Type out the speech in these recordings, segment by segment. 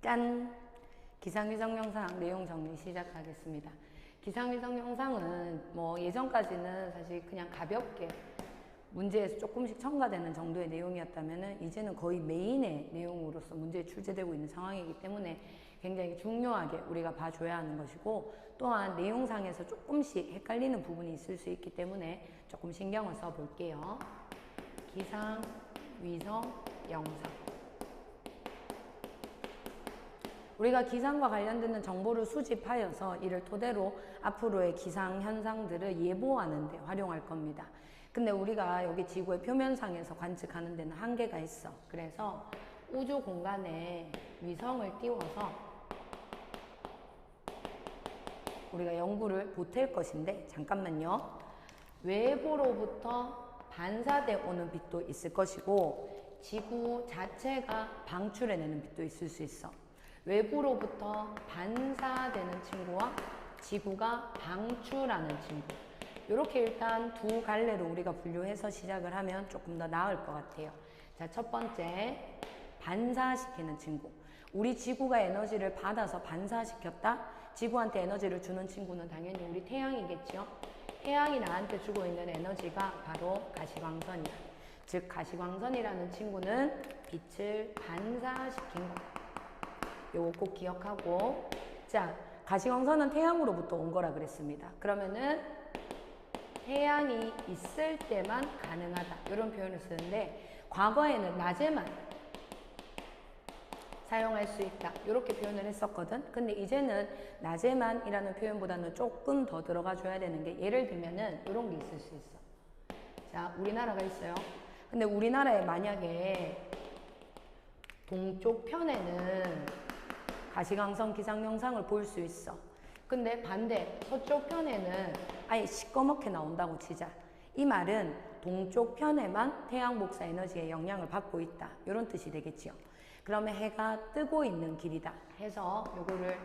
짠! 기상위성 영상 내용 정리 시작하겠습니다. 기상위성 영상은 뭐 예전까지는 사실 그냥 가볍게 문제에서 조금씩 첨가되는 정도의 내용이었다면 이제는 거의 메인의 내용으로서 문제에 출제되고 있는 상황이기 때문에 굉장히 중요하게 우리가 봐줘야 하는 것이고, 또한 내용상에서 조금씩 헷갈리는 부분이 있을 수 있기 때문에 조금 신경을 써볼게요. 기상위성 영상, 우리가 기상과 관련되는 정보를 수집하여서 이를 토대로 앞으로의 기상 현상들을 예보하는 데 활용할 겁니다. 근데 우리가 여기 지구의 표면상에서 관측하는 데는 한계가 있어. 그래서 우주 공간에 위성을 띄워서 우리가 연구를 보탤 것인데, 잠깐만요. 외부로부터 반사돼 오는 빛도 있을 것이고 지구 자체가 방출해내는 빛도 있을 수 있어. 외부로부터 반사되는 친구와 지구가 방출하는 친구, 이렇게 일단 두 갈래로 우리가 분류해서 시작을 하면 조금 더 나을 것 같아요. 자, 첫 번째, 반사시키는 친구. 우리 지구가 에너지를 받아서 반사시켰다? 지구한테 에너지를 주는 친구는 당연히 우리 태양이겠죠. 태양이 나한테 주고 있는 에너지가 바로 가시광선이야. 즉 가시광선이라는 친구는 빛을 반사시킨 거다. 요거 꼭 기억하고, 자, 가시광선은 태양으로부터 온 거라 그랬습니다. 그러면은 태양이 있을 때만 가능하다, 이런 표현을 쓰는데, 과거에는 낮에만 사용할 수 있다, 이렇게 표현을 했었거든. 근데 이제는 낮에만 이라는 표현보다는 조금 더 들어가 줘야 되는 게, 예를 들면은 이런 게 있을 수 있어. 자, 우리나라가 있어요. 근데 우리나라에 만약에 동쪽 편에는 가시광선 기상 영상을 볼 수 있어. 근데 반대 서쪽 편에는 아예 시꺼멓게 나온다고 치자. 이 말은 동쪽 편에만 태양 복사 에너지의 영향을 받고 있다, 이런 뜻이 되겠지요. 그러면 해가 뜨고 있는 길이다 해서 요거를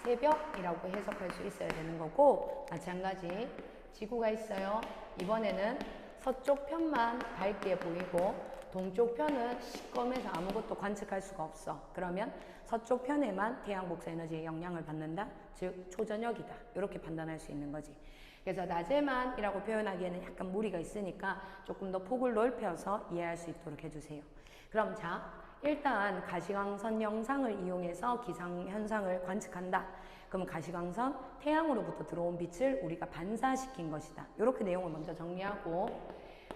새벽이라고 해석할 수 있어야 되는 거고, 마찬가지 지구가 있어요. 이번에는 서쪽 편만 밝게 보이고 동쪽 편은 시꺼매서 아무것도 관측할 수가 없어. 그러면 서쪽 편에만 태양 복사 에너지의 영향을 받는다, 즉 초저녁이다, 이렇게 판단할 수 있는 거지. 그래서 낮에만 이라고 표현하기에는 약간 무리가 있으니까 조금 더 폭을 넓혀서 이해할 수 있도록 해주세요. 그럼 자, 일단 가시광선 영상을 이용해서 기상현상을 관측한다. 그럼 가시광선, 태양으로부터 들어온 빛을 우리가 반사시킨 것이다, 이렇게 내용을 먼저 정리하고,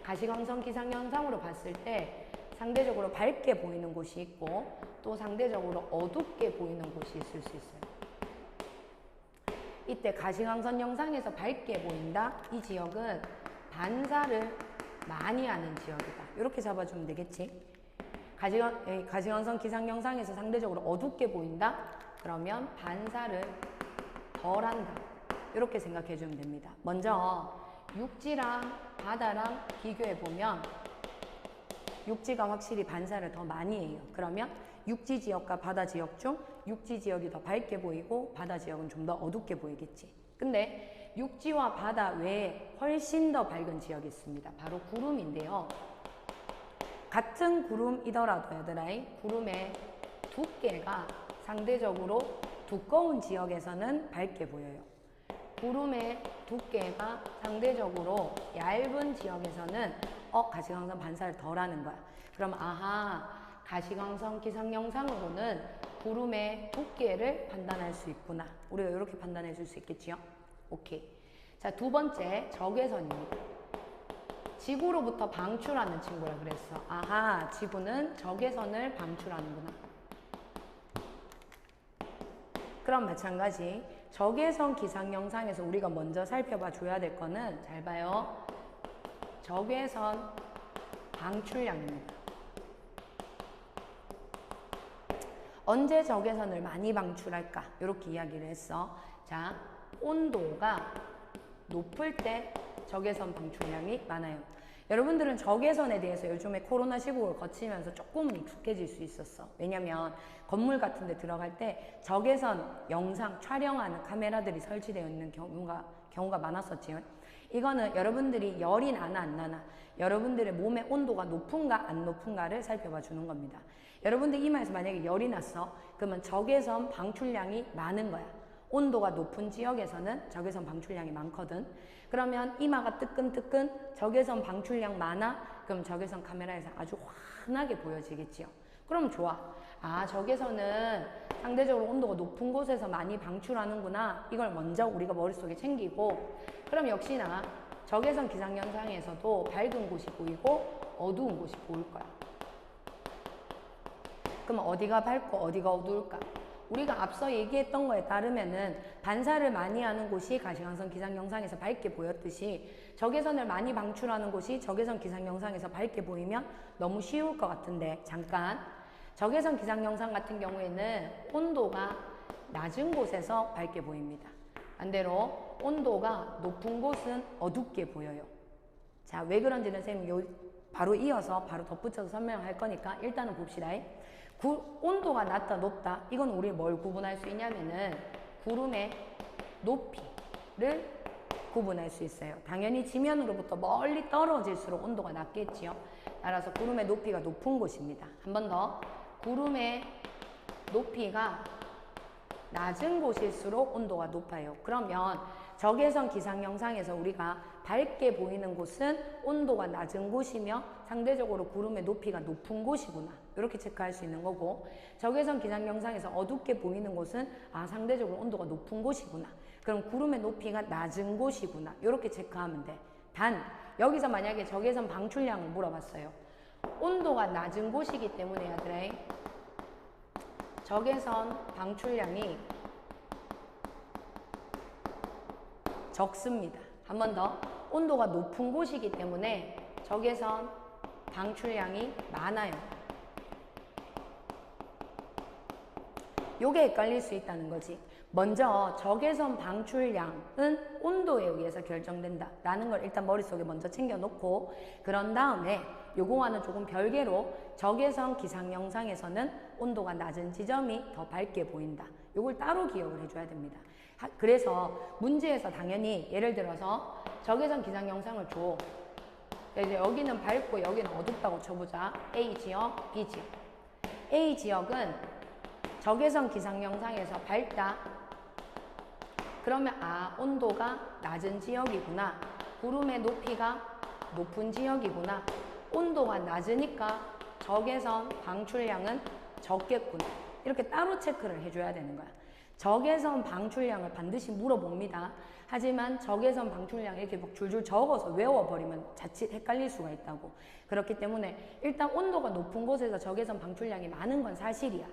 가시광선 기상현상으로 봤을 때 상대적으로 밝게 보이는 곳이 있고 또 상대적으로 어둡게 보이는 곳이 있을 수 있어요. 이때 가시광선 영상에서 밝게 보인다, 이 지역은 반사를 많이 하는 지역이다, 이렇게 잡아주면 되겠지. 가시광선 기상 영상에서 상대적으로 어둡게 보인다, 그러면 반사를 덜 한다, 이렇게 생각해 주면 됩니다. 먼저 육지랑 바다랑 비교해 보면 육지가 확실히 반사를 더 많이 해요. 그러면 육지 지역과 바다 지역 중 육지 지역이 더 밝게 보이고 바다 지역은 좀 더 어둡게 보이겠지. 근데 육지와 바다 외에 훨씬 더 밝은 지역이 있습니다. 바로 구름인데요. 같은 구름이더라도 얘들아, 구름의 두께가 상대적으로 두꺼운 지역에서는 밝게 보여요. 구름의 두께가 상대적으로 얇은 지역에서는 가시광선 반사를 덜 하는 거야. 그럼 아하, 가시광선 기상 영상으로는 구름의 두께를 판단할 수 있구나, 우리가 이렇게 판단해 줄 수 있겠지요. 오케이. 자, 두 번째, 적외선입니다. 지구로부터 방출하는 친구라 그랬어. 아하, 지구는 적외선을 방출하는구나. 그럼 마찬가지 적외선 기상 영상에서 우리가 먼저 살펴봐 줘야 될 거는, 잘 봐요, 적외선 방출량입니다. 언제 적외선을 많이 방출할까, 이렇게 이야기를 했어. 자, 온도가 높을 때 적외선 방출량이 많아요. 여러분들은 적외선에 대해서 요즘에 코로나 시국을 거치면서 조금 익숙해질 수 있었어. 왜냐면 건물 같은 데 들어갈 때 적외선 영상 촬영하는 카메라들이 설치되어 있는 경우가 많았었지요. 이거는 여러분들이 열이 나나 안 나나, 여러분들의 몸의 온도가 높은가 안 높은가를 살펴봐 주는 겁니다. 여러분들 이마에서 만약에 열이 났어. 그러면 적외선 방출량이 많은 거야. 온도가 높은 지역에서는 적외선 방출량이 많거든. 그러면 이마가 뜨끈뜨끈 적외선 방출량 많아? 그럼 적외선 카메라에서 아주 환하게 보여지겠지요. 그럼 좋아. 아, 적외선은 상대적으로 온도가 높은 곳에서 많이 방출하는구나. 이걸 먼저 우리가 머릿속에 챙기고, 그럼 역시나 적외선 기상현상에서도 밝은 곳이 보이고 어두운 곳이 보일 거야. 그럼 어디가 밝고 어디가 어두울까? 우리가 앞서 얘기했던 거에 따르면은 반사를 많이 하는 곳이 가시광선 기상영상에서 밝게 보였듯이 적외선을 많이 방출하는 곳이 적외선 기상영상에서 밝게 보이면 너무 쉬울 것 같은데, 잠깐. 적외선 기상영상 같은 경우에는 온도가 낮은 곳에서 밝게 보입니다. 반대로 온도가 높은 곳은 어둡게 보여요. 자, 왜 그런지는 선생님이 바로 이어서 바로 덧붙여서 설명할 거니까 일단은 봅시다. 온도가 낮다 높다, 이건 우리 뭘 구분할 수 있냐면은 구름의 높이를 구분할 수 있어요. 당연히 지면으로부터 멀리 떨어질수록 온도가 낮겠지요. 따라서 구름의 높이가 높은 곳입니다. 한 번 더. 구름의 높이가 낮은 곳일수록 온도가 높아요. 그러면 적외선 기상영상에서 우리가 밝게 보이는 곳은 온도가 낮은 곳이며 상대적으로 구름의 높이가 높은 곳이구나, 이렇게 체크할 수 있는 거고, 적외선 기상영상에서 어둡게 보이는 곳은 상대적으로 온도가 높은 곳이구나, 그럼 구름의 높이가 낮은 곳이구나, 이렇게 체크하면 돼. 단 여기서 만약에 적외선 방출량을 물어봤어요. 온도가 낮은 곳이기 때문에 얘들아, 적외선 방출량이 적습니다. 한 번 더. 온도가 높은 곳이기 때문에 적외선 방출량이 많아요. 요게 헷갈릴 수 있다는 거지. 먼저 적외선 방출량은 온도에 의해서 결정된다 라는 걸 일단 머릿속에 먼저 챙겨놓고, 그런 다음에 요거와는 조금 별개로 적외선 기상영상에서는 온도가 낮은 지점이 더 밝게 보인다, 요걸 따로 기억을 해줘야 됩니다. 그래서 문제에서 당연히 예를 들어서 적외선 기상영상을 줘. 이제 여기는 밝고 여기는 어둡다고 쳐보자. A 지역, B 지역. A 지역은 적외선 기상영상에서 밝다. 그러면 온도가 낮은 지역이구나, 구름의 높이가 높은 지역이구나, 온도가 낮으니까 적외선 방출량은 적겠구나, 이렇게 따로 체크를 해줘야 되는 거야. 적외선 방출량을 반드시 물어봅니다. 하지만 적외선 방출량 이렇게 막 줄줄 적어서 외워버리면 자칫 헷갈릴 수가 있다고. 그렇기 때문에 일단 온도가 높은 곳에서 적외선 방출량이 많은 건 사실이야.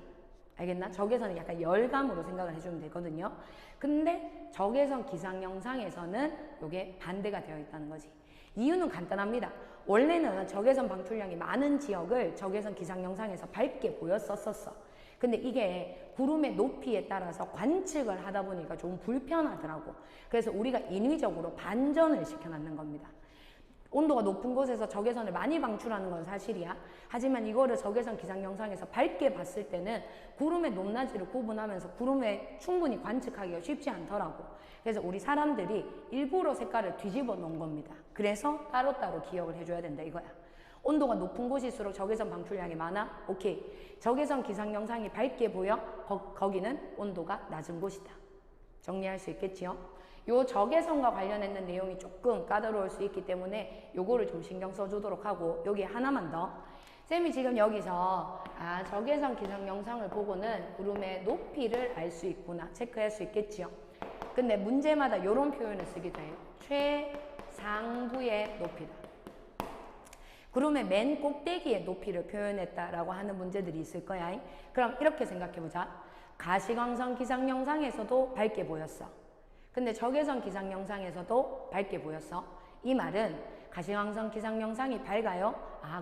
알겠나? 적외선은 약간 열감으로 생각을 해주면 되거든요. 근데 적외선 기상영상에서는 이게 반대가 되어 있다는 거지. 이유는 간단합니다. 원래는 적외선 방출량이 많은 지역을 적외선 기상영상에서 밝게 보였었어. 근데 이게 구름의 높이에 따라서 관측을 하다 보니까 좀 불편하더라고. 그래서 우리가 인위적으로 반전을 시켜놨는 겁니다. 온도가 높은 곳에서 적외선을 많이 방출하는 건 사실이야. 하지만 이거를 적외선 기상영상에서 밝게 봤을 때는 구름의 높낮이를 구분하면서 구름에 충분히 관측하기가 쉽지 않더라고. 그래서 우리 사람들이 일부러 색깔을 뒤집어 놓은 겁니다. 그래서 따로따로 기억을 해줘야 된다 이거야. 온도가 높은 곳일수록 적외선 방출량이 많아? 오케이. 적외선 기상영상이 밝게 보여? 거기는 온도가 낮은 곳이다. 정리할 수 있겠지요? 요 적외선과 관련했는 내용이 조금 까다로울 수 있기 때문에 요거를 좀 신경 써주도록 하고, 여기 하나만 더. 쌤이 지금 여기서 적외선 기상영상을 보고는 구름의 높이를 알 수 있구나, 체크할 수 있겠지요? 근데 문제마다 요런 표현을 쓰기도 해요. 최상부의 높이다. 구름의 맨 꼭대기의 높이를 표현했다라고 하는 문제들이 있을 거야. 그럼 이렇게 생각해보자. 가시광선 기상영상에서도 밝게 보였어. 근데 적외선 기상영상에서도 밝게 보였어. 이 말은 가시광선 기상영상이 밝아요?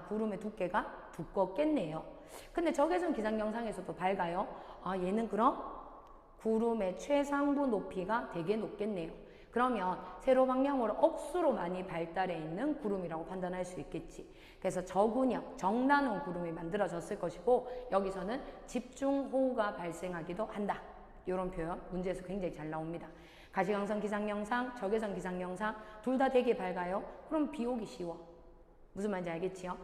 구름의 두께가 두껍겠네요. 근데 적외선 기상영상에서도 밝아요? 얘는 그럼 구름의 최상부 높이가 되게 높겠네요. 그러면 세로 방향으로 억수로 많이 발달해 있는 구름이라고 판단할 수 있겠지. 그래서 저군역, 정난원 구름이 만들어졌을 것이고, 여기서는 집중호우가 발생하기도 한다. 이런 표현 문제에서 굉장히 잘 나옵니다. 가시광선 기상영상, 적외선 기상영상 둘 다 되게 밝아요? 그럼 비 오기 쉬워. 무슨 말인지 알겠지요?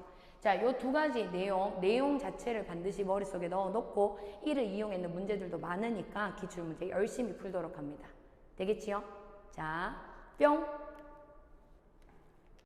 자, 요 두 가지 내용 자체를 반드시 머릿속에 넣어놓고 이를 이용했는 문제들도 많으니까 기출문제 열심히 풀도록 합니다. 되겠지요? 자, 뿅!